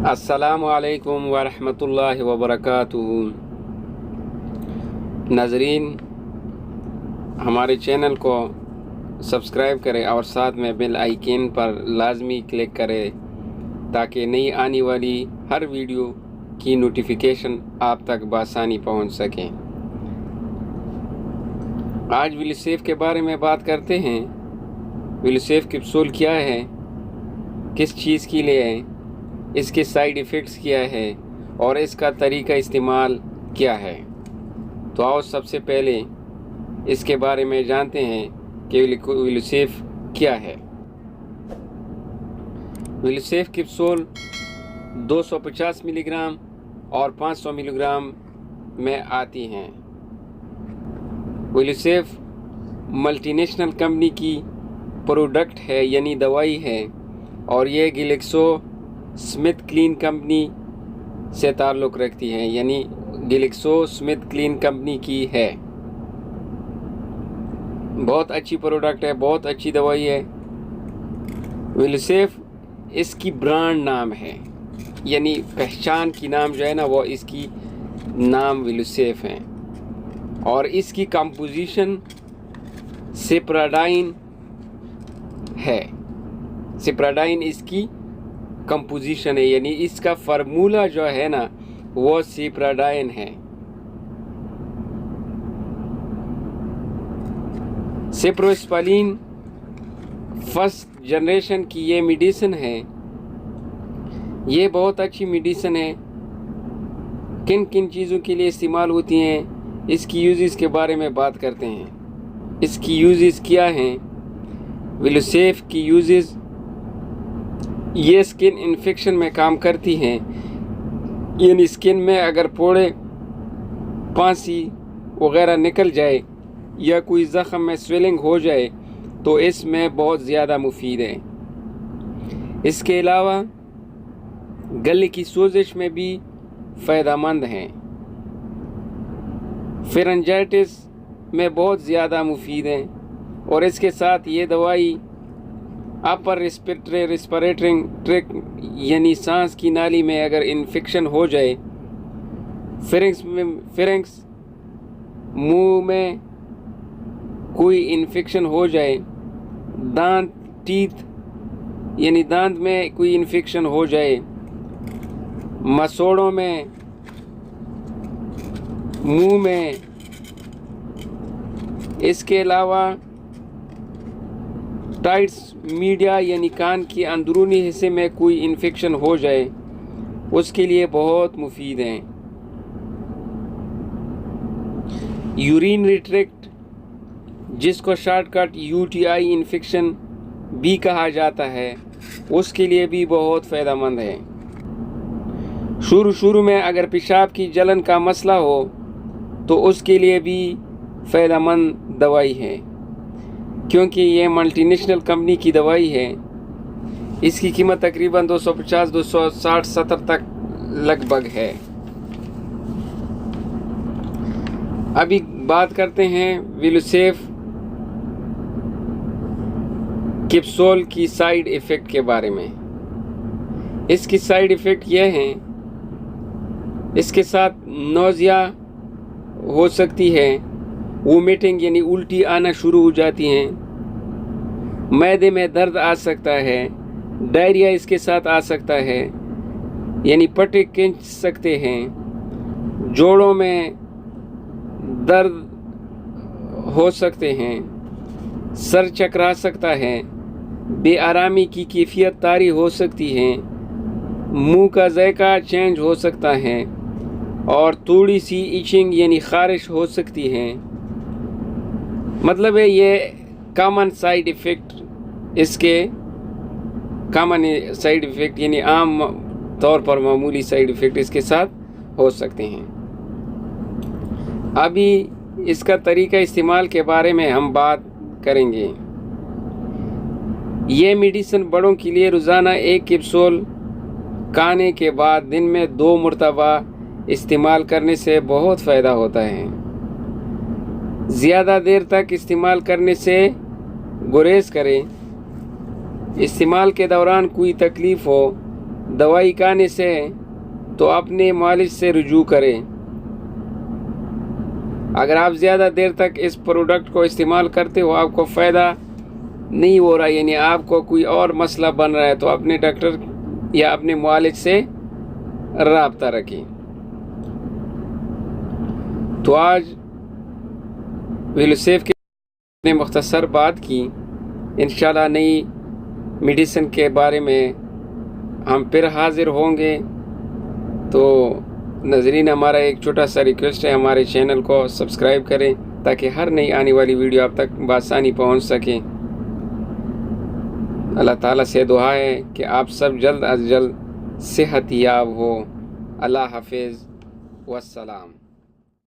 अस्सलामु अलैकुम वरहमतुल्लाहि वबरकातुहू। नाज़रीन, हमारे चैनल को सब्सक्राइब करें और साथ में बेल आइकन पर लाजमी क्लिक करें ताकि नई आने वाली हर वीडियो की नोटिफिकेशन आप तक बआसानी पहुंच सकें। आज विलसेफ के बारे में बात करते हैं। विलसेफ कैप्सूल क्या है, किस चीज़ के लिए है, इसके साइड इफ़ेक्ट्स क्या है और इसका तरीका इस्तेमाल क्या है। तो आओ सबसे पहले इसके बारे में जानते हैं कि विलसेफ क्या है। विलसेफ कैप्सूल 250 मिलीग्राम और 500 मिलीग्राम में आती हैं। विलसेफ मल्टीनेशनल कंपनी की प्रोडक्ट है, यानी दवाई है, और ये ग्लेक्सो स्मिथ क्लीन कंपनी से ताल्लुक़ रखती है, यानी ग्लेक्सो स्मिथ क्लीन कंपनी की है। बहुत अच्छी प्रोडक्ट है, बहुत अच्छी दवाई है। विलसेफ इसकी ब्रांड नाम है, यानी पहचान की नाम जो है ना, वो इसकी नाम विलसेफ है। और इसकी कंपोजिशन सिप्राडाइन है। सिप्राडाइन इसकी कंपोजिशन है, यानी इसका फार्मूला जो है ना वो सिप्राडाइन है। सिप्रोस्पालिन फर्स्ट जनरेशन की ये मेडिसिन है। ये बहुत अच्छी मेडिसिन है। किन किन चीज़ों के लिए इस्तेमाल होती हैं, इसकी यूजेस के बारे में बात करते हैं। इसकी यूजेस क्या हैं? विलसेफ की यूजेस, ये स्किन इन्फेक्शन में काम करती हैं, यानी स्किन में अगर फोड़े, पांसी वगैरह निकल जाए या कोई ज़ख़म में स्वेलिंग हो जाए तो इसमें बहुत ज़्यादा मुफीद है। इसके अलावा गले की सोजिश में भी फ़ायदेमंद हैं। फेरेंजाइटिस में बहुत ज़्यादा मुफीद हैं। और इसके साथ ये दवाई अपर रेस्पिरेटरी यानी सांस की नाली में अगर इन्फेक्शन हो जाए, फेरिंक्स मुंह में कोई इन्फेक्शन हो जाए, दांत टीथ यानी दांत में कोई इन्फेक्शन हो जाए, मसोड़ों में, मुंह में, इसके अलावा टाइट्स मीडिया यानी कान के अंदरूनी हिस्से में कोई इन्फेक्शन हो जाए, उसके लिए बहुत मुफीद हैं। यूरिनरी ट्रैक्ट, जिसको शॉर्टकट यूटीआई इन्फेक्शन भी कहा जाता है, उसके लिए भी बहुत फ़ायदेमंद है। शुरू में अगर पेशाब की जलन का मसला हो तो उसके लिए भी फ़ायदेमंद दवाई है, क्योंकि ये मल्टीनेशनल कंपनी की दवाई है। इसकी कीमत तकरीबन 250, 260, 70 तक लगभग है। अभी बात करते हैं विलसेफ कैप्सूल की साइड इफ़ेक्ट के बारे में। इसकी साइड इफ़ेक्ट यह हैं, इसके साथ नौजिया हो सकती है, वोमिटिंग यानी उल्टी आना शुरू हो जाती हैं, मैदे में दर्द आ सकता है, डायरिया इसके साथ आ सकता है, यानी पट्टे खींच सकते हैं, जोड़ों में दर्द हो सकते हैं, सर चकरा सकता है, बेआरामी की कैफियत तारी हो सकती है, मुंह का जायका चेंज हो सकता है और थोड़ी सी इचिंग यानी खारिश हो सकती है। मतलब है ये कॉमन साइड इफ़ेक्ट, इसके कॉमन साइड इफ़ेक्ट यानी आम तौर पर मामूली साइड इफ़ेक्ट इसके साथ हो सकते हैं। अभी इसका तरीका इस्तेमाल के बारे में हम बात करेंगे। ये मेडिसिन बड़ों के लिए रोज़ाना एक कैप्सूल खाने के बाद दिन में 2 मरतबा इस्तेमाल करने से बहुत फ़ायदा होता है। ज़्यादा देर तक इस्तेमाल करने से गुरेज करें। इस्तेमाल के दौरान कोई तकलीफ़ हो, दवाई खाने से तो अपने मालिज से रुजू करें। अगर आप ज़्यादा देर तक इस प्रोडक्ट को इस्तेमाल करते हो, आपको फ़ायदा नहीं हो रहा, यानी आपको कोई और मसला बन रहा है, तो अपने डॉक्टर या अपने मालिज से राब्ता रखें। तो आज वेलोसेफ के मुख्तसर बात की। इंशाल्लाह नई मेडिसिन के बारे में हम फिर हाज़िर होंगे। तो नाज़रीन, हमारा एक छोटा सा रिक्वेस्ट है, हमारे चैनल को सब्सक्राइब करें ताकि हर नई आने वाली वीडियो आप तक बआसानी पहुंच सके। अल्लाह ताला से दुआ है कि आप सब जल्द अज जल्द सेहत याब हो। अल्लाह हाफिज़ वस्सलाम।